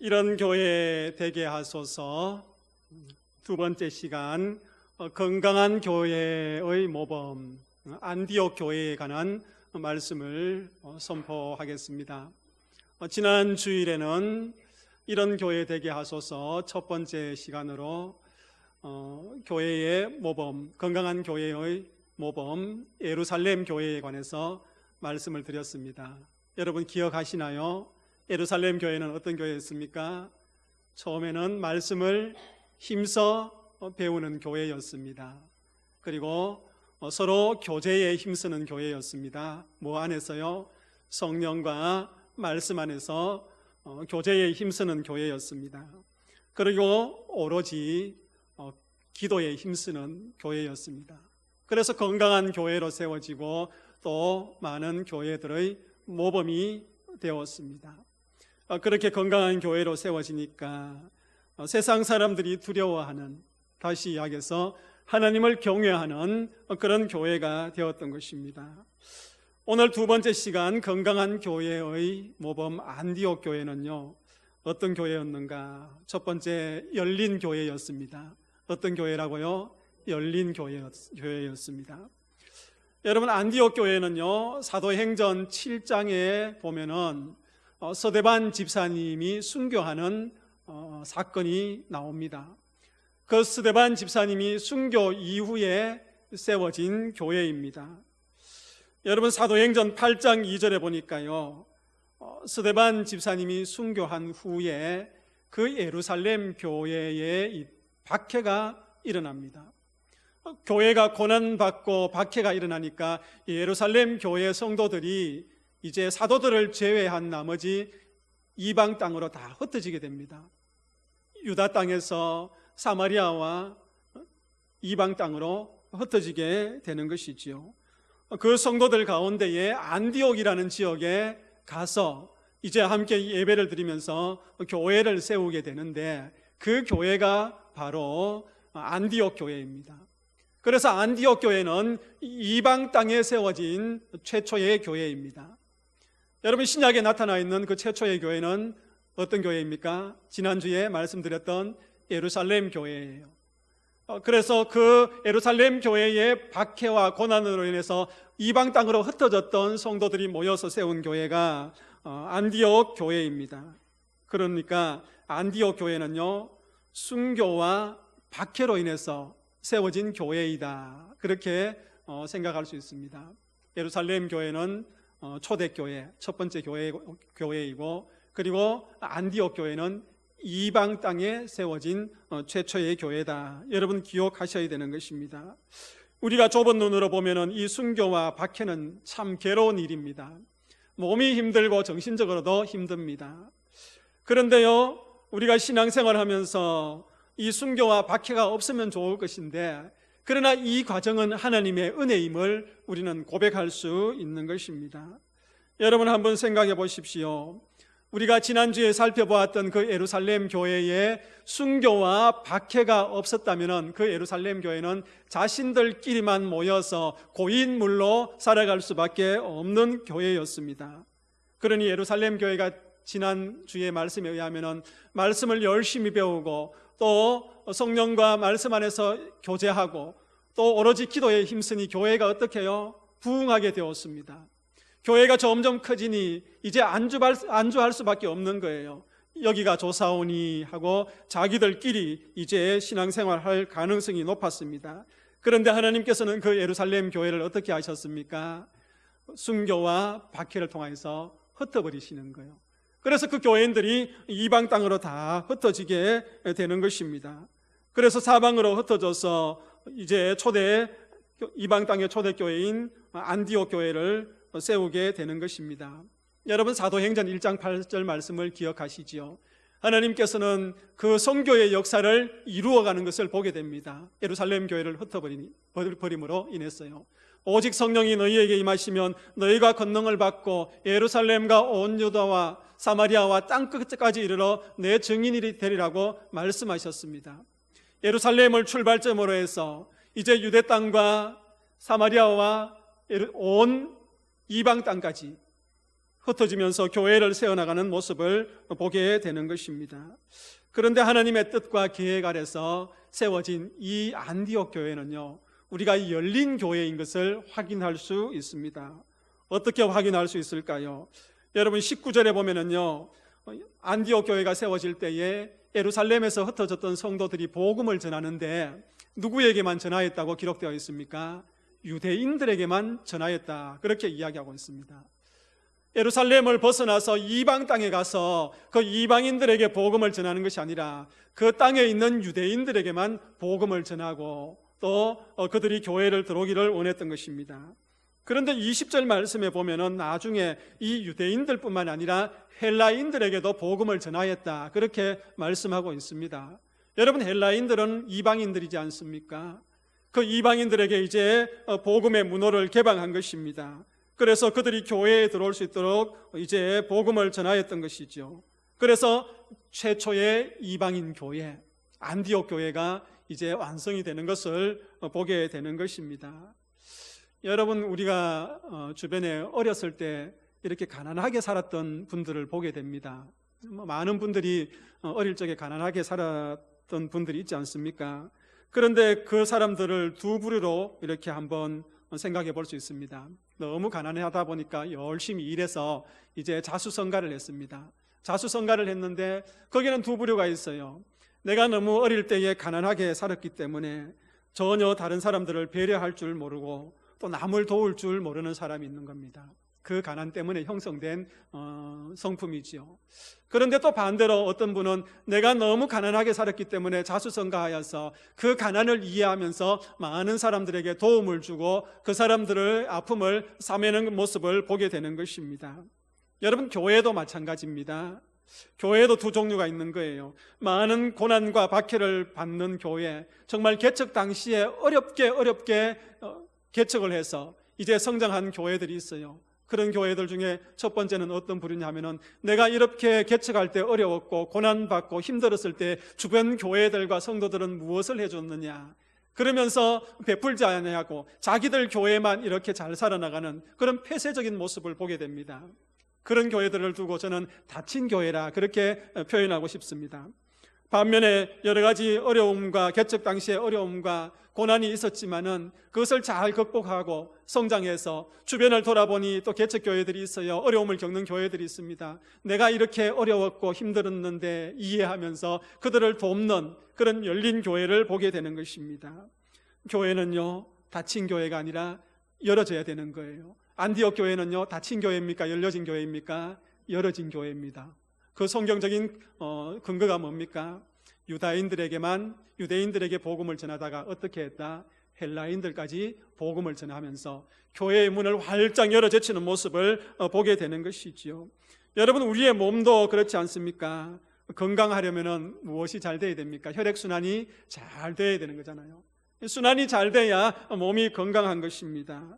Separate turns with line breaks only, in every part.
이런 교회 되게 하소서. 두 번째 시간, 건강한 교회의 모범, 안디옥 교회에 관한 말씀을 선포하겠습니다. 지난 주일에는 이런 교회 되게 하소서 첫 번째 시간으로 교회의 모범, 건강한 교회의 모범, 예루살렘 교회에 관해서 말씀을 드렸습니다. 여러분 기억하시나요? 예루살렘 교회는 어떤 교회였습니까? 처음에는 말씀을 힘써 배우는 교회였습니다. 그리고 서로 교제에 힘쓰는 교회였습니다. 뭐 안에서요? 성령과 말씀 안에서 교제에 힘쓰는 교회였습니다. 그리고 오로지 기도에 힘쓰는 교회였습니다. 그래서 건강한 교회로 세워지고 또 많은 교회들의 모범이 되었습니다. 그렇게 건강한 교회로 세워지니까 세상 사람들이 두려워하는, 다시 이야기해서 하나님을 경외하는 그런 교회가 되었던 것입니다. 오늘 두 번째 시간 건강한 교회의 모범 안디옥 교회는요, 어떤 교회였는가? 첫 번째 열린 교회였습니다. 어떤 교회라고요? 열린 교회였습니다. 여러분, 안디옥 교회는요, 사도행전 7장에 보면은 서대반 집사님이 순교하는 사건이 나옵니다. 그 서대반 집사님이 순교 이후에 세워진 교회입니다. 여러분, 사도행전 8장 2절에 보니까요, 서대반 집사님이 순교한 후에 그 예루살렘 교회에 박해가 일어납니다. 교회가 고난받고 박해가 일어나니까 예루살렘 교회 성도들이 이제 사도들을 제외한 나머지 이방 땅으로 다 흩어지게 됩니다. 유다 땅에서 사마리아와 이방 땅으로 흩어지게 되는 것이지요. 그 성도들 가운데에 안디옥이라는 지역에 가서 이제 함께 예배를 드리면서 교회를 세우게 되는데, 그 교회가 바로 안디옥 교회입니다. 그래서 안디옥 교회는 이방 땅에 세워진 최초의 교회입니다. 여러분, 신약에 나타나 있는 그 최초의 교회는 어떤 교회입니까? 지난주에 말씀드렸던 예루살렘 교회예요. 그래서 그 예루살렘 교회의 박해와 고난으로 인해서 이방 땅으로 흩어졌던 성도들이 모여서 세운 교회가 안디옥 교회입니다. 그러니까 안디옥 교회는요, 순교와 박해로 인해서 세워진 교회이다, 그렇게 생각할 수 있습니다. 예루살렘 교회는 초대교회, 첫 번째 교회이고, 그리고 안디옥 교회는 이방 땅에 세워진 최초의 교회다. 여러분 기억하셔야 되는 것입니다. 우리가 좁은 눈으로 보면은 이 순교와 박해는 참 괴로운 일입니다. 몸이 힘들고 정신적으로도 힘듭니다. 그런데요, 우리가 신앙생활 하면서 이 순교와 박해가 없으면 좋을 것인데, 그러나 이 과정은 하나님의 은혜임을 우리는 고백할 수 있는 것입니다. 여러분 한번 생각해 보십시오. 우리가 지난주에 살펴보았던 그 예루살렘 교회에 순교와 박해가 없었다면 그 예루살렘 교회는 자신들끼리만 모여서 고인물로 살아갈 수밖에 없는 교회였습니다. 그러니 예루살렘 교회가 지난주의 말씀에 의하면 말씀을 열심히 배우고 또 성령과 말씀 안에서 교제하고 또 오로지 기도에 힘쓰니 교회가 어떻게 해요? 부흥하게 되었습니다. 교회가 점점 커지니 이제 안주할 수밖에 없는 거예요. 여기가 조사오니 하고 자기들끼리 이제 신앙생활할 가능성이 높았습니다. 그런데 하나님께서는 그 예루살렘 교회를 어떻게 하셨습니까? 순교와 박해를 통해서 흩어버리시는 거예요. 그래서 그 교회인들이 이방 땅으로 다 흩어지게 되는 것입니다. 그래서 사방으로 흩어져서 이제 이방 땅의 초대교회인 안디옥 교회를 세우게 되는 것입니다. 여러분, 사도행전 1장 8절 말씀을 기억하시지요? 하나님께서는 그 선교의 역사를 이루어가는 것을 보게 됩니다. 예루살렘 교회를 흩어버림으로 인했어요. 오직 성령이 너희에게 임하시면 너희가 권능을 받고 예루살렘과 온 유다와 사마리아와 땅끝까지 이르러 내 증인이 되리라고 말씀하셨습니다. 예루살렘을 출발점으로 해서 이제 유대 땅과 사마리아와 온 이방 땅까지 흩어지면서 교회를 세워나가는 모습을 보게 되는 것입니다. 그런데 하나님의 뜻과 계획 아래서 세워진 이 안디옥 교회는요, 우리가 열린 교회인 것을 확인할 수 있습니다. 어떻게 확인할 수 있을까요? 여러분 19절에 보면은요, 안디옥 교회가 세워질 때에 예루살렘에서 흩어졌던 성도들이 복음을 전하는데 누구에게만 전하였다고 기록되어 있습니까? 유대인들에게만 전하였다, 그렇게 이야기하고 있습니다. 예루살렘을 벗어나서 이방 땅에 가서 그 이방인들에게 복음을 전하는 것이 아니라 그 땅에 있는 유대인들에게만 복음을 전하고 또 그들이 교회를 들어오기를 원했던 것입니다. 그런데 20절 말씀에 보면은 나중에 이 유대인들뿐만 아니라 헬라인들에게도 복음을 전하였다, 그렇게 말씀하고 있습니다. 여러분, 헬라인들은 이방인들이지 않습니까? 그 이방인들에게 이제 복음의 문호를 개방한 것입니다. 그래서 그들이 교회에 들어올 수 있도록 이제 복음을 전하였던 것이죠. 그래서 최초의 이방인 교회, 안디옥 교회가 이제 완성이 되는 것을 보게 되는 것입니다. 여러분, 우리가 주변에 어렸을 때 이렇게 가난하게 살았던 분들을 보게 됩니다. 많은 분들이 어릴 적에 가난하게 살았던 분들이 있지 않습니까? 그런데 그 사람들을 두 부류로 이렇게 한번 생각해 볼 수 있습니다. 너무 가난하다 보니까 열심히 일해서 이제 자수성가를 했습니다. 자수성가를 했는데 거기는 두 부류가 있어요. 내가 너무 어릴 때에 가난하게 살았기 때문에 전혀 다른 사람들을 배려할 줄 모르고 또 남을 도울 줄 모르는 사람이 있는 겁니다. 그 가난 때문에 형성된 성품이지요. 그런데 또 반대로 어떤 분은 내가 너무 가난하게 살았기 때문에 자수성가하여서 그 가난을 이해하면서 많은 사람들에게 도움을 주고 그 사람들의 아픔을 싸매는 모습을 보게 되는 것입니다. 여러분, 교회도 마찬가지입니다. 교회도 두 종류가 있는 거예요. 많은 고난과 박해를 받는 교회, 정말 개척 당시에 어렵게 개척을 해서 이제 성장한 교회들이 있어요. 그런 교회들 중에 첫 번째는 어떤 부류냐면은 내가 이렇게 개척할 때 어려웠고 고난받고 힘들었을 때 주변 교회들과 성도들은 무엇을 해줬느냐, 그러면서 베풀지 않냐고 자기들 교회만 이렇게 잘 살아나가는 그런 폐쇄적인 모습을 보게 됩니다. 그런 교회들을 두고 저는 닫힌 교회라 그렇게 표현하고 싶습니다. 반면에 여러 가지 어려움과 개척 당시의 어려움과 고난이 있었지만은 그것을 잘 극복하고 성장해서 주변을 돌아보니 또 개척 교회들이 있어요. 어려움을 겪는 교회들이 있습니다. 내가 이렇게 어려웠고 힘들었는데 이해하면서 그들을 돕는 그런 열린 교회를 보게 되는 것입니다. 교회는요, 닫힌 교회가 아니라 열어져야 되는 거예요. 안디옥 교회는요, 닫힌 교회입니까? 열려진 교회입니까? 열어진 교회입니다. 그 성경적인 근거가 뭡니까? 유대인들에게 복음을 전하다가 어떻게 했다? 헬라인들까지 복음을 전하면서 교회의 문을 활짝 열어 제치는 모습을 보게 되는 것이지요. 여러분, 우리의 몸도 그렇지 않습니까? 건강하려면 무엇이 잘 돼야 됩니까? 혈액순환이 잘 돼야 되는 거잖아요. 순환이 잘 돼야 몸이 건강한 것입니다.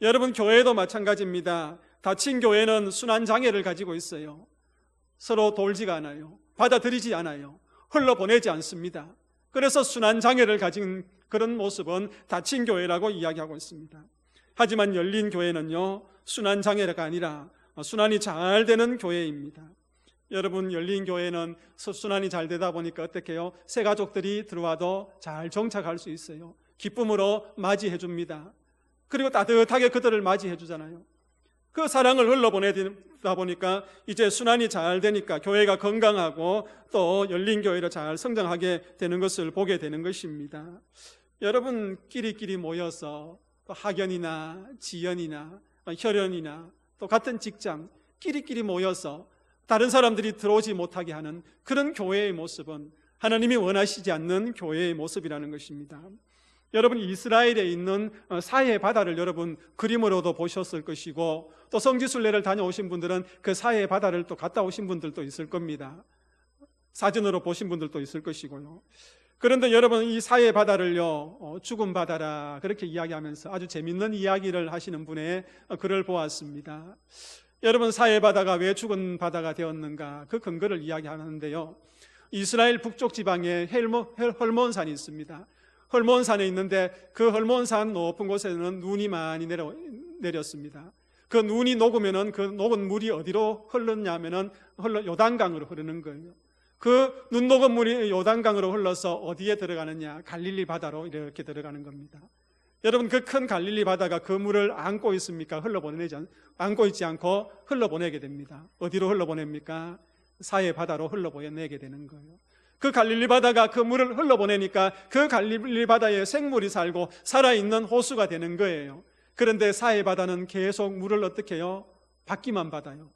여러분, 교회도 마찬가지입니다. 닫힌 교회는 순환장애를 가지고 있어요. 서로 돌지가 않아요. 받아들이지 않아요. 흘러보내지 않습니다. 그래서 순환장애를 가진 그런 모습은 닫힌 교회라고 이야기하고 있습니다. 하지만 열린 교회는요, 순환장애가 아니라 순환이 잘 되는 교회입니다. 여러분, 열린 교회는 순환이 잘 되다 보니까 어떻게 해요? 새 가족들이 들어와도 잘 정착할 수 있어요. 기쁨으로 맞이해 줍니다. 그리고 따뜻하게 그들을 맞이해 주잖아요. 그 사랑을 흘러보내다 보니까 이제 순환이 잘 되니까 교회가 건강하고 또 열린 교회로 잘 성장하게 되는 것을 보게 되는 것입니다. 여러분, 끼리끼리 모여서 학연이나 지연이나 혈연이나 또 같은 직장 끼리끼리 모여서 다른 사람들이 들어오지 못하게 하는 그런 교회의 모습은 하나님이 원하시지 않는 교회의 모습이라는 것입니다. 여러분, 이스라엘에 있는 사해 바다를 여러분 그림으로도 보셨을 것이고 또 성지순례를 다녀오신 분들은 그 사해 바다를 또 갔다 오신 분들도 있을 겁니다. 사진으로 보신 분들도 있을 것이고요. 그런데 여러분, 이 사해 바다를요, 죽은 바다라 그렇게 이야기하면서 아주 재밌는 이야기를 하시는 분의 글을 보았습니다. 여러분, 사해 바다가 왜 죽은 바다가 되었는가, 그 근거를 이야기하는데요, 이스라엘 북쪽 지방에 헐몬산이 있습니다. 헐몬산에 있는데 그 헐몬산 높은 곳에는 눈이 많이 내렸습니다. 그 눈이 녹으면은 그 녹은 물이 어디로 흘렀냐면은 요단강으로 흐르는 거예요. 그 눈 녹은 물이 요단강으로 흘러서 어디에 들어가느냐? 갈릴리 바다로 이렇게 들어가는 겁니다. 여러분, 그 큰 갈릴리 바다가 그 물을 안고 있습니까? 안고 있지 않고 흘러보내게 됩니다. 어디로 흘러보냅니까? 사해 바다로 흘러보내게 되는 거예요. 그 갈릴리 바다가 그 물을 흘러보내니까 그 갈릴리 바다에 생물이 살고 살아있는 호수가 되는 거예요. 그런데 사해 바다는 계속 물을 어떻게 해요? 받기만 받아요.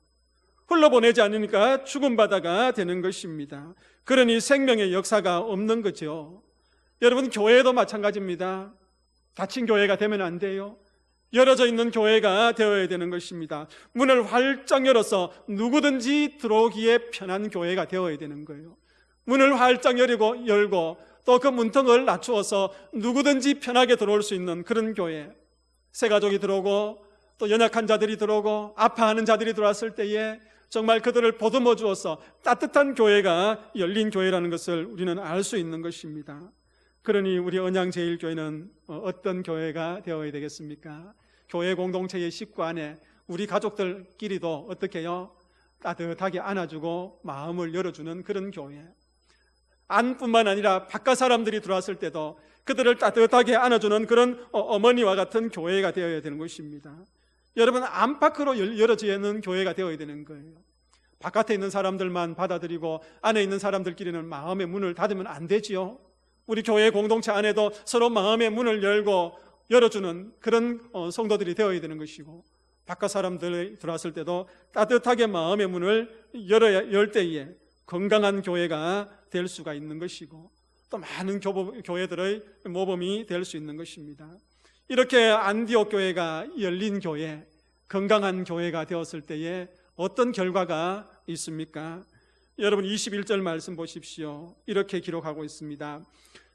흘러보내지 않으니까 죽은 바다가 되는 것입니다. 그러니 생명의 역사가 없는 거죠. 여러분, 교회도 마찬가지입니다. 닫힌 교회가 되면 안 돼요. 열어져 있는 교회가 되어야 되는 것입니다. 문을 활짝 열어서 누구든지 들어오기에 편한 교회가 되어야 되는 거예요. 문을 활짝 열고 또 그 문턱을 낮추어서 누구든지 편하게 들어올 수 있는 그런 교회. 새가족이 들어오고 또 연약한 자들이 들어오고 아파하는 자들이 들어왔을 때에 정말 그들을 보듬어 주어서 따뜻한 교회가 열린 교회라는 것을 우리는 알 수 있는 것입니다. 그러니 우리 언양제일교회는 어떤 교회가 되어야 되겠습니까? 교회 공동체의 식구 안에 우리 가족들끼리도 어떻게 해요? 따뜻하게 안아주고 마음을 열어주는 그런 교회. 안뿐만 아니라 바깥 사람들이 들어왔을 때도 그들을 따뜻하게 안아주는 그런 어머니와 같은 교회가 되어야 되는 것입니다. 여러분, 안팎으로 열어져 있는 교회가 되어야 되는 거예요. 바깥에 있는 사람들만 받아들이고 안에 있는 사람들끼리는 마음의 문을 닫으면 안 되지요. 우리 교회 공동체 안에도 서로 마음의 문을 열어주는 그런 성도들이 되어야 되는 것이고, 바깥 사람들이 들어왔을 때도 따뜻하게 마음의 문을 열 때에 건강한 교회가 될 수가 있는 것이고, 또 많은 교회들의 모범이 될 수 있는 것입니다. 이렇게 안디옥 교회가 열린 교회, 건강한 교회가 되었을 때에 어떤 결과가 있습니까? 여러분, 21절 말씀 보십시오. 이렇게 기록하고 있습니다.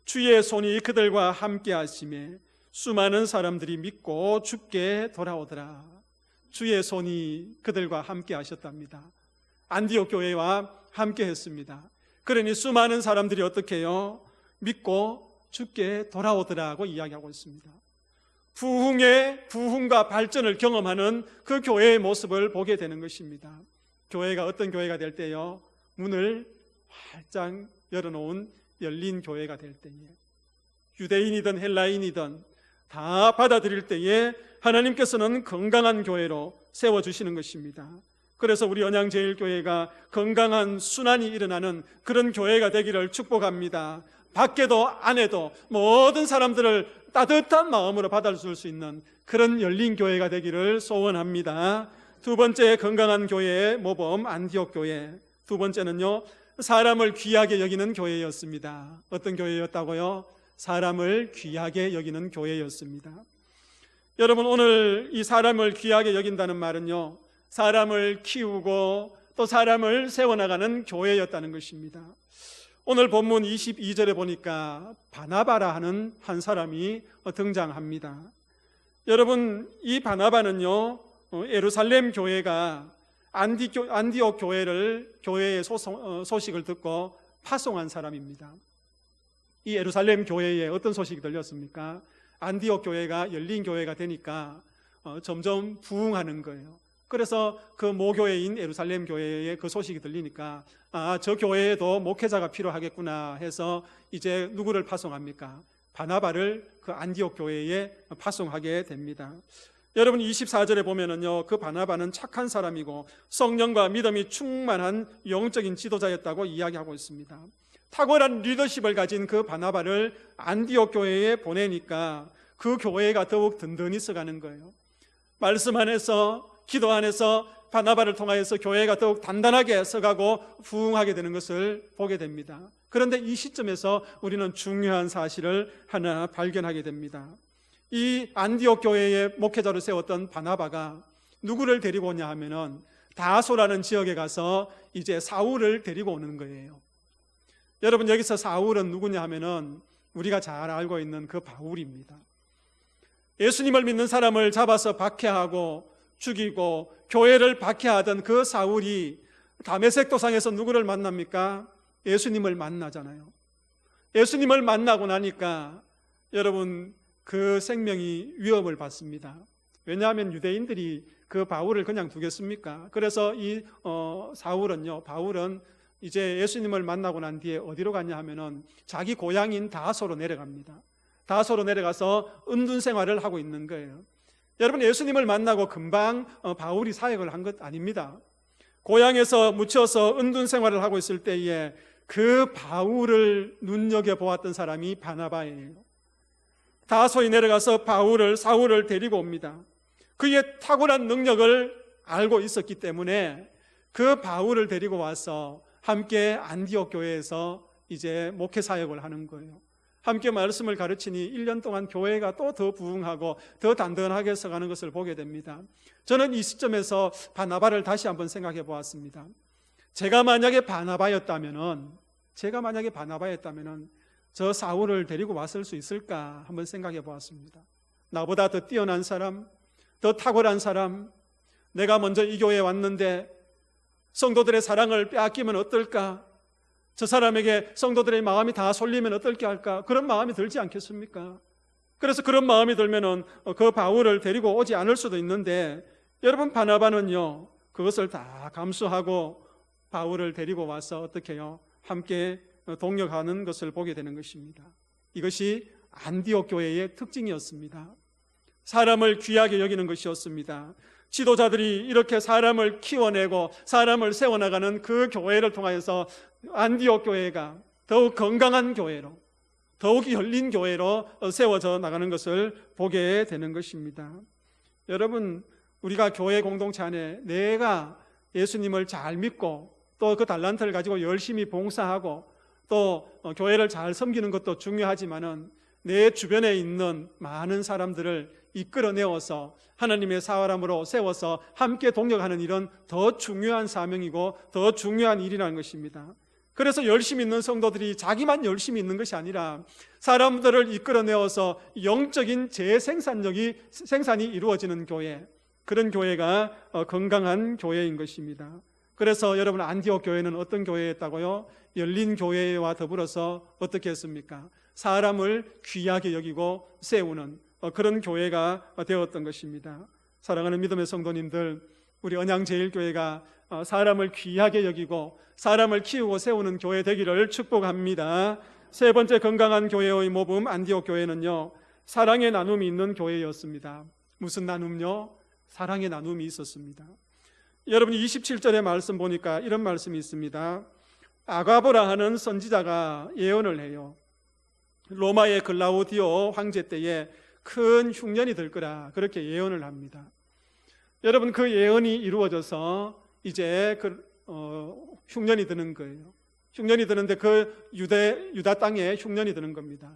주의 손이 그들과 함께 하심에 수많은 사람들이 믿고 주께 돌아오더라. 주의 손이 그들과 함께 하셨답니다. 안디옥 교회와 함께 했습니다. 그러니 수많은 사람들이 어떻게 해요? 믿고 주께 돌아오더라고 이야기하고 있습니다. 부흥과 발전을 경험하는 그 교회의 모습을 보게 되는 것입니다. 교회가 어떤 교회가 될 때요? 문을 활짝 열어놓은 열린 교회가 될 때에, 유대인이든 헬라인이든 다 받아들일 때에 하나님께서는 건강한 교회로 세워주시는 것입니다. 그래서 우리 언양제일교회가 건강한 순환이 일어나는 그런 교회가 되기를 축복합니다. 밖에도 안에도 모든 사람들을 따뜻한 마음으로 받아줄 수 있는 그런 열린 교회가 되기를 소원합니다. 두 번째, 건강한 교회의 모범 안디옥 교회. 두 번째는요, 사람을 귀하게 여기는 교회였습니다. 어떤 교회였다고요? 사람을 귀하게 여기는 교회였습니다. 여러분, 오늘 이 사람을 귀하게 여긴다는 말은요, 사람을 키우고 또 사람을 세워나가는 교회였다는 것입니다. 오늘 본문 22절에 보니까 바나바라 하는 한 사람이 등장합니다. 여러분, 이 바나바는요, 예루살렘 교회가 안디옥 교회의 소식을 듣고 파송한 사람입니다. 이 예루살렘 교회에 어떤 소식이 들렸습니까? 안디옥 교회가 열린 교회가 되니까 점점 부흥하는 거예요. 그래서 그 모교회인 예루살렘 교회에 그 소식이 들리니까 저 교회에도 목회자가 필요하겠구나 해서 이제 누구를 파송합니까? 바나바를 그 안디옥 교회에 파송하게 됩니다. 여러분, 24절에 보면은요, 그 바나바는 착한 사람이고 성령과 믿음이 충만한 영적인 지도자였다고 이야기하고 있습니다. 탁월한 리더십을 가진 그 바나바를 안디옥 교회에 보내니까 그 교회가 더욱 든든히 서가는 거예요. 말씀 안에서, 기도 안에서 바나바를 통하여서 교회가 더욱 단단하게 서가고 부흥하게 되는 것을 보게 됩니다. 그런데 이 시점에서 우리는 중요한 사실을 하나 발견하게 됩니다. 이 안디옥 교회의 목회자로 세웠던 바나바가 누구를 데리고 오냐 하면은 다소라는 지역에 가서 이제 사울을 데리고 오는 거예요. 여러분, 여기서 사울은 누구냐 하면은 우리가 잘 알고 있는 그 바울입니다. 예수님을 믿는 사람을 잡아서 박해하고 죽이고 교회를 박해하던 그 사울이 다메섹 도상에서 누구를 만납니까? 예수님을 만나잖아요. 예수님을 만나고 나니까 여러분, 그 생명이 위협을 받습니다. 왜냐하면 유대인들이 그 바울을 그냥 두겠습니까? 그래서 이 바울은 이제 예수님을 만나고 난 뒤에 어디로 갔냐 하면은 자기 고향인 다소로 내려갑니다. 다소로 내려가서 은둔 생활을 하고 있는 거예요. 여러분, 예수님을 만나고 금방 바울이 사역을 한 것 아닙니다. 고향에서 묻혀서 은둔 생활을 하고 있을 때에 그 바울을 눈여겨보았던 사람이 바나바예요. 다소에 내려가서 사울을 데리고 옵니다. 그의 탁월한 능력을 알고 있었기 때문에 그 바울을 데리고 와서 함께 안디옥 교회에서 이제 목회 사역을 하는 거예요. 함께 말씀을 가르치니 1년 동안 교회가 또 더 부흥하고 더 단단하게 서가는 것을 보게 됩니다. 저는 이 시점에서 바나바를 다시 한번 생각해 보았습니다. 제가 만약에 바나바였다면은 저 사울을 데리고 왔을 수 있을까 한번 생각해 보았습니다. 나보다 더 뛰어난 사람, 더 탁월한 사람, 내가 먼저 이 교회에 왔는데 성도들의 사랑을 빼앗기면 어떨까? 저 사람에게 성도들의 마음이 다 쏠리면 어떨게 할까? 그런 마음이 들지 않겠습니까? 그래서 그런 마음이 들면은 그 바울을 데리고 오지 않을 수도 있는데, 여러분, 바나바는요 그것을 다 감수하고 바울을 데리고 와서 어떻게 해요? 함께 동역하는 것을 보게 되는 것입니다. 이것이 안디옥 교회의 특징이었습니다. 사람을 귀하게 여기는 것이었습니다. 지도자들이 이렇게 사람을 키워내고 사람을 세워나가는 그 교회를 통하여서 안디옥 교회가 더욱 건강한 교회로, 더욱 열린 교회로 세워져 나가는 것을 보게 되는 것입니다. 여러분, 우리가 교회 공동체 안에 내가 예수님을 잘 믿고 또 그 달란트를 가지고 열심히 봉사하고 또 교회를 잘 섬기는 것도 중요하지만은 내 주변에 있는 많은 사람들을 이끌어내어서 하나님의 사람으로 세워서 함께 동역하는 일은 더 중요한 사명이고 더 중요한 일이라는 것입니다. 그래서 열심히 있는 성도들이 자기만 열심히 있는 것이 아니라 사람들을 이끌어내어서 영적인 생산이 이루어지는 교회, 그런 교회가 건강한 교회인 것입니다. 그래서 여러분, 안디옥 교회는 어떤 교회였다고요? 열린 교회와 더불어서 어떻게 했습니까? 사람을 귀하게 여기고 세우는 그런 교회가 되었던 것입니다. 사랑하는 믿음의 성도님들, 우리 언양제일교회가 사람을 귀하게 여기고 사람을 키우고 세우는 교회 되기를 축복합니다. 세 번째 건강한 교회의 모범 안디옥 교회는요, 사랑의 나눔이 있는 교회였습니다. 무슨 나눔요? 사랑의 나눔이 있었습니다. 여러분, 27절의 말씀 보니까 이런 말씀이 있습니다. 아가보라 하는 선지자가 예언을 해요. 로마의 글라우디오 황제 때에 큰 흉년이 들 거라, 그렇게 예언을 합니다. 여러분, 그 예언이 이루어져서 이제 흉년이 드는 거예요. 흉년이 드는데 그 유다 땅에 흉년이 드는 겁니다.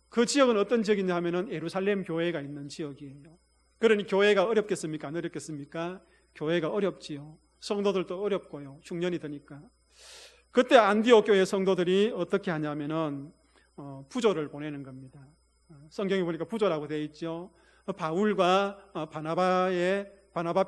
그 지역은 어떤 지역이냐 하면은 예루살렘 교회가 있는 지역이에요. 그러니 교회가 어렵겠습니까? 안 어렵겠습니까? 교회가 어렵지요. 성도들도 어렵고요. 흉년이 드니까. 그때 안디옥 교회 성도들이 어떻게 하냐면은 부조를 보내는 겁니다. 성경에 보니까 부조라고 되어 있죠. 바울과 바나바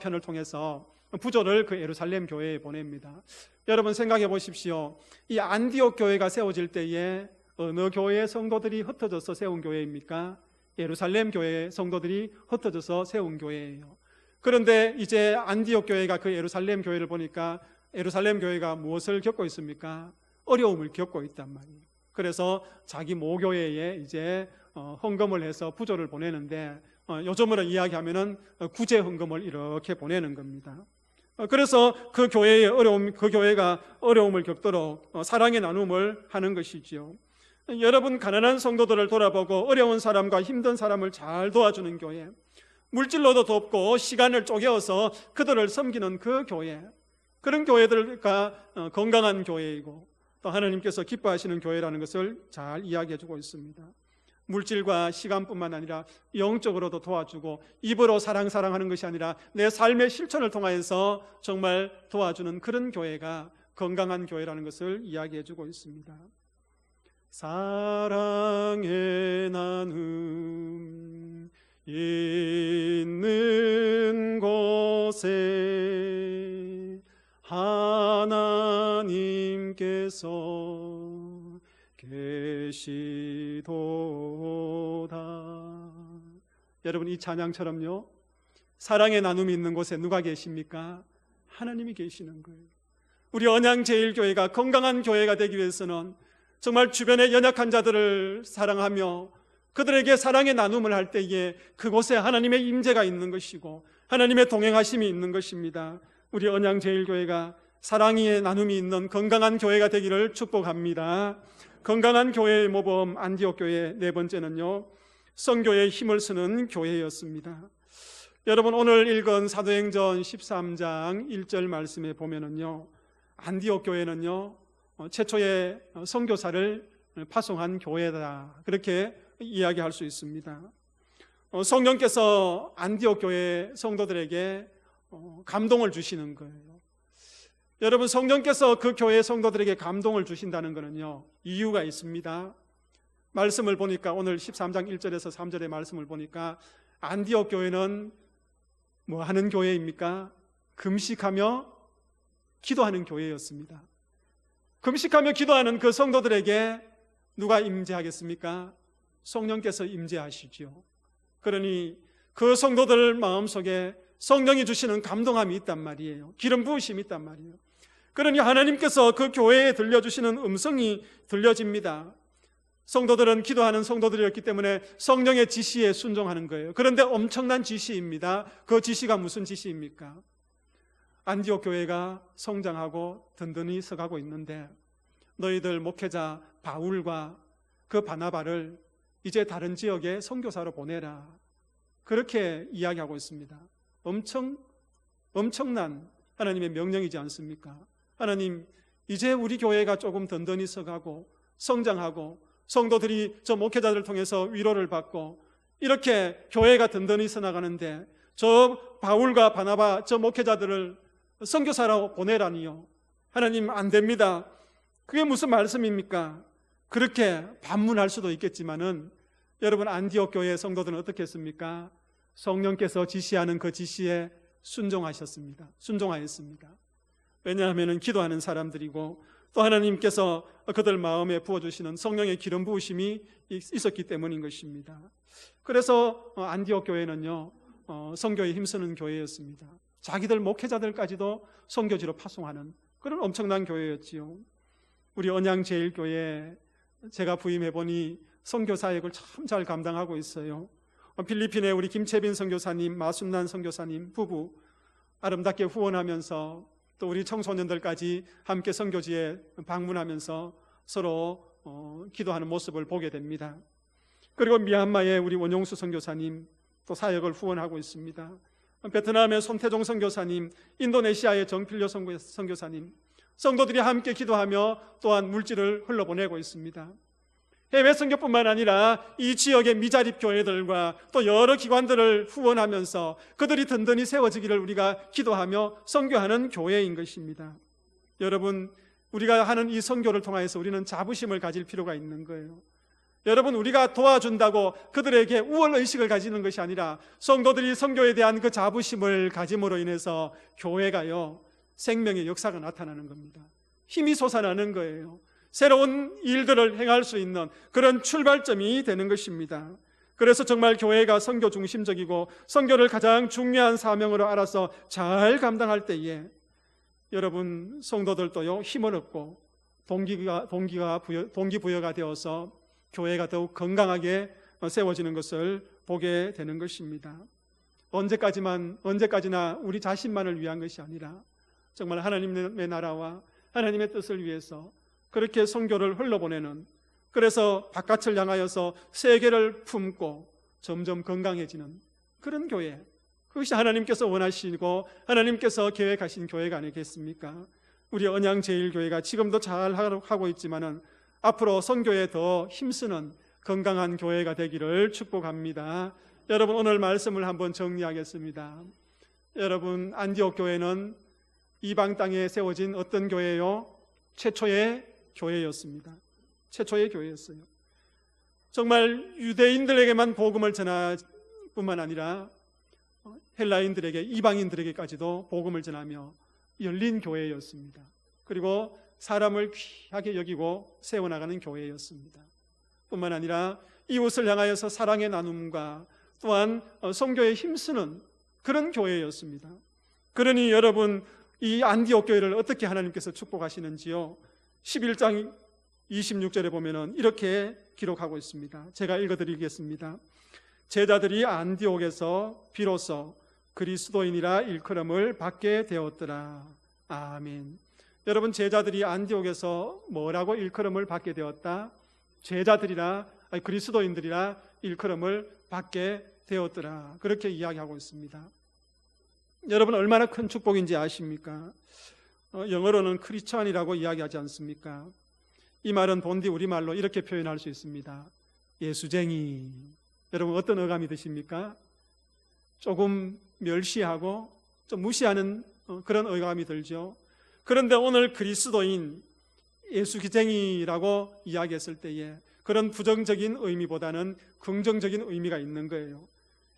편을 통해서 부조를 그 예루살렘 교회에 보냅니다. 여러분, 생각해 보십시오. 이 안디옥 교회가 세워질 때에 어느 교회의 성도들이 흩어져서 세운 교회입니까? 예루살렘 교회의 성도들이 흩어져서 세운 교회예요. 그런데 이제 안디옥 교회가 그 예루살렘 교회를 보니까 예루살렘 교회가 무엇을 겪고 있습니까? 어려움을 겪고 있단 말이에요. 그래서 자기 모교회에 이제 헌금을 해서 부조를 보내는데, 요즘으로 이야기하면은 구제 헌금을 이렇게 보내는 겁니다. 그래서 그 교회가 어려움을 겪도록 사랑의 나눔을 하는 것이지요. 여러분, 가난한 성도들을 돌아보고 어려운 사람과 힘든 사람을 잘 도와주는 교회, 물질로도 돕고 시간을 쪼개어서 그들을 섬기는 그 교회, 그런 교회들과 건강한 교회이고 또 하나님께서 기뻐하시는 교회라는 것을 잘 이야기해주고 있습니다. 물질과 시간뿐만 아니라 영적으로도 도와주고 입으로 사랑하는 것이 아니라 내 삶의 실천을 통하여서 정말 도와주는 그런 교회가 건강한 교회라는 것을 이야기해주고 있습니다. 사랑의 나눔 있는 곳에 하나님께서 계시도다. 여러분, 이 찬양처럼요, 사랑의 나눔이 있는 곳에 누가 계십니까? 하나님이 계시는 거예요. 우리 언양제일교회가 건강한 교회가 되기 위해서는 정말 주변의 연약한 자들을 사랑하며 그들에게 사랑의 나눔을 할 때에 그곳에 하나님의 임재가 있는 것이고 하나님의 동행하심이 있는 것입니다. 우리 언양제일교회가 사랑의 나눔이 있는 건강한 교회가 되기를 축복합니다. 건강한 교회의 모범 안디옥 교회 네 번째는요, 선교에 힘을 쓰는 교회였습니다. 여러분, 오늘 읽은 사도행전 13장 1절 말씀에 보면은요, 안디옥 교회는요 최초의 선교사를 파송한 교회다, 그렇게 이야기할 수 있습니다. 성령께서 안디옥 교회 성도들에게 감동을 주시는 거예요. 여러분, 성령께서 그 교회 성도들에게 감동을 주신다는 것은요 이유가 있습니다. 말씀을 보니까 오늘 13장 1절에서 3절의 말씀을 보니까 안디옥 교회는 뭐 하는 교회입니까? 금식하며 기도하는 교회였습니다. 금식하며 기도하는 그 성도들에게 누가 임재하겠습니까? 성령께서 임재하시죠. 그러니 그 성도들 마음속에 성령이 주시는 감동함이 있단 말이에요. 기름 부으심이 있단 말이에요. 그러니 하나님께서 그 교회에 들려주시는 음성이 들려집니다. 성도들은 기도하는 성도들이었기 때문에 성령의 지시에 순종하는 거예요. 그런데 엄청난 지시입니다. 그 지시가 무슨 지시입니까? 안디옥 교회가 성장하고 든든히 서가고 있는데 너희들 목회자 바울과 그 바나바를 이제 다른 지역에 선교사로 보내라, 그렇게 이야기하고 있습니다. 엄청난 하나님의 명령이지 않습니까? 하나님, 이제 우리 교회가 조금 든든히 서가고 성장하고 성도들이 저 목회자들을 통해서 위로를 받고 이렇게 교회가 든든히 서나가는데 저 바울과 바나바 저 목회자들을 선교사로 보내라니요? 하나님, 안 됩니다. 그게 무슨 말씀입니까? 그렇게 반문할 수도 있겠지만은 여러분, 안디옥 교회 성도들은 어떻게 했습니까? 성령께서 지시하는 그 지시에 순종하였습니다. 왜냐하면 기도하는 사람들이고 또 하나님께서 그들 마음에 부어주시는 성령의 기름 부으심이 있었기 때문인 것입니다. 그래서 안디옥 교회는요 선교에 힘쓰는 교회였습니다. 자기들 목회자들까지도 선교지로 파송하는 그런 엄청난 교회였지요. 우리 언양제일교회 제가 부임해보니 선교 사역을 참 잘 감당하고 있어요. 필리핀의 우리 김채빈 선교사님, 마순난 선교사님 부부 아름답게 후원하면서 또 우리 청소년들까지 함께 선교지에 방문하면서 서로 기도하는 모습을 보게 됩니다. 그리고 미얀마의 우리 원용수 선교사님 또 사역을 후원하고 있습니다. 베트남의 손태종 선교사님, 인도네시아의 정필려 선교사님, 성도들이 함께 기도하며 또한 물질을 흘러보내고 있습니다. 해외 선교뿐만 아니라 이 지역의 미자립 교회들과 또 여러 기관들을 후원하면서 그들이 든든히 세워지기를 우리가 기도하며 선교하는 교회인 것입니다. 여러분, 우리가 하는 이 선교를 통해서 우리는 자부심을 가질 필요가 있는 거예요. 여러분, 우리가 도와준다고 그들에게 우월의식을 가지는 것이 아니라 성도들이 선교에 대한 그 자부심을 가짐으로 인해서 교회가요 생명의 역사가 나타나는 겁니다. 힘이 솟아나는 거예요. 새로운 일들을 행할 수 있는 그런 출발점이 되는 것입니다. 그래서 정말 교회가 선교 중심적이고 선교를 가장 중요한 사명으로 알아서 잘 감당할 때에 여러분 성도들도요 힘을 얻고 동기부여가 되어서 교회가 더욱 건강하게 세워지는 것을 보게 되는 것입니다. 언제까지나 우리 자신만을 위한 것이 아니라 정말 하나님의 나라와 하나님의 뜻을 위해서 그렇게 선교를 흘러보내는, 그래서 바깥을 향하여서 세계를 품고 점점 건강해지는 그런 교회, 그것이 하나님께서 원하시고 하나님께서 계획하신 교회가 아니겠습니까? 우리 언양제일교회가 지금도 잘 하고 있지만은 앞으로 선교에 더 힘쓰는 건강한 교회가 되기를 축복합니다. 여러분, 오늘 말씀을 한번 정리하겠습니다. 여러분, 안디옥 교회는 이방 땅에 세워진 어떤 교회요? 최초의 교회였습니다. 최초의 교회였어요. 정말 유대인들에게만 복음을 전할 뿐만 아니라 헬라인들에게, 이방인들에게까지도 복음을 전하며 열린 교회였습니다. 그리고 사람을 귀하게 여기고 세워나가는 교회였습니다. 뿐만 아니라 이웃을 향하여서 사랑의 나눔과 또한 선교에 힘쓰는 그런 교회였습니다. 그러니 여러분, 이 안디옥 교회를 어떻게 하나님께서 축복하시는지요? 11장 26절에 보면은 이렇게 기록하고 있습니다. 제가 읽어드리겠습니다. 제자들이 안디옥에서 비로소 그리스도인이라 일컬음을 받게 되었더라. 아멘. 여러분, 제자들이 안디옥에서 뭐라고 일컬음을 받게 되었다? 제자들이라, 아니 그리스도인들이라 일컬음을 받게 되었더라. 그렇게 이야기하고 있습니다. 여러분, 얼마나 큰 축복인지 아십니까? 영어로는 크리스찬이라고 이야기하지 않습니까? 이 말은 본디 우리말로 이렇게 표현할 수 있습니다. 예수쟁이. 여러분, 어떤 어감이 드십니까? 조금 멸시하고 좀 무시하는 그런 어감이 들죠. 그런데 오늘 그리스도인, 예수기쟁이라고 이야기했을 때에 그런 부정적인 의미보다는 긍정적인 의미가 있는 거예요.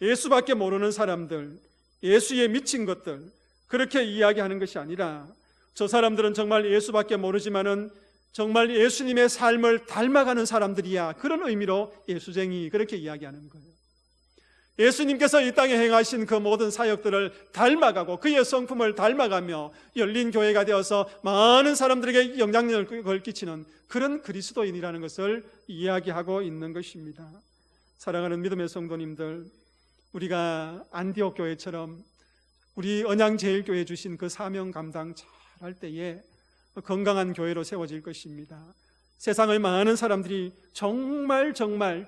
예수밖에 모르는 사람들, 예수에 미친 것들, 그렇게 이야기하는 것이 아니라 저 사람들은 정말 예수밖에 모르지만은 정말 예수님의 삶을 닮아가는 사람들이야. 그런 의미로 예수쟁이, 그렇게 이야기하는 거예요. 예수님께서 이 땅에 행하신 그 모든 사역들을 닮아가고 그의 성품을 닮아가며 열린 교회가 되어서 많은 사람들에게 영향력을 끼치는 그런 그리스도인이라는 것을 이야기하고 있는 것입니다. 사랑하는 믿음의 성도님들, 우리가 안디옥 교회처럼 우리 언양제일교회 주신 그 사명 감당 잘할 때에 건강한 교회로 세워질 것입니다. 세상의 많은 사람들이 정말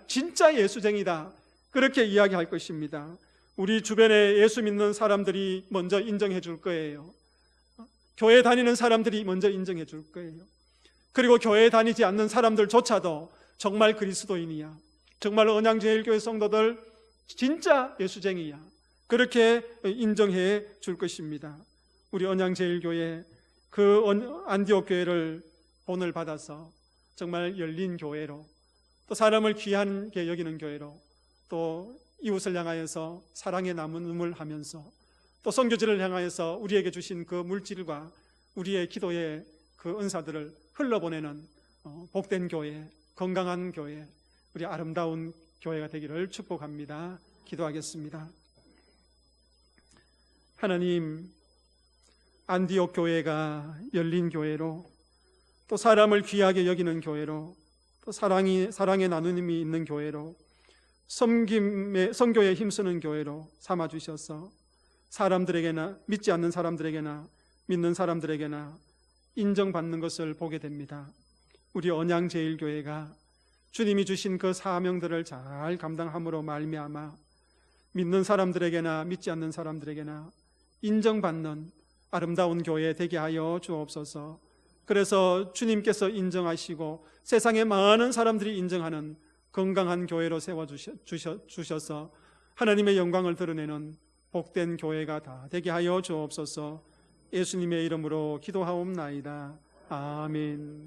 진짜 예수쟁이다, 그렇게 이야기할 것입니다. 우리 주변에 예수 믿는 사람들이 먼저 인정해 줄 거예요. 교회 다니는 사람들이 먼저 인정해 줄 거예요. 그리고 교회 다니지 않는 사람들조차도 정말 그리스도인이야, 정말 언양제일교회 성도들 진짜 예수쟁이야, 그렇게 인정해 줄 것입니다. 우리 언양제일교회 그 안디옥 교회를 본을 받아서 정말 열린 교회로, 또 사람을 귀하게 여기는 교회로, 또 이웃을 향하여서 사랑의 나눔을 하면서 또 선교지를 향하여서 우리에게 주신 그 물질과 우리의 기도의 그 은사들을 흘러보내는 복된 교회, 건강한 교회, 우리 아름다운 교회가 되기를 축복합니다. 기도하겠습니다. 하나님, 안디옥 교회가 열린 교회로, 또 사람을 귀하게 여기는 교회로, 또 사랑의 나눔이 있는 교회로, 선교에 힘쓰는 교회로 삼아주셔서 사람들에게나, 믿지 않는 사람들에게나 믿는 사람들에게나 인정받는 것을 보게 됩니다. 우리 언양제일교회가 주님이 주신 그 사명들을 잘 감당함으로 말미암아 믿는 사람들에게나 믿지 않는 사람들에게나 인정받는 아름다운 교회 되게 하여 주옵소서. 그래서 주님께서 인정하시고 세상의 많은 사람들이 인정하는 건강한 교회로 세워주셔서 하나님의 영광을 드러내는 복된 교회가 다 되게 하여 주옵소서. 예수님의 이름으로 기도하옵나이다. 아멘.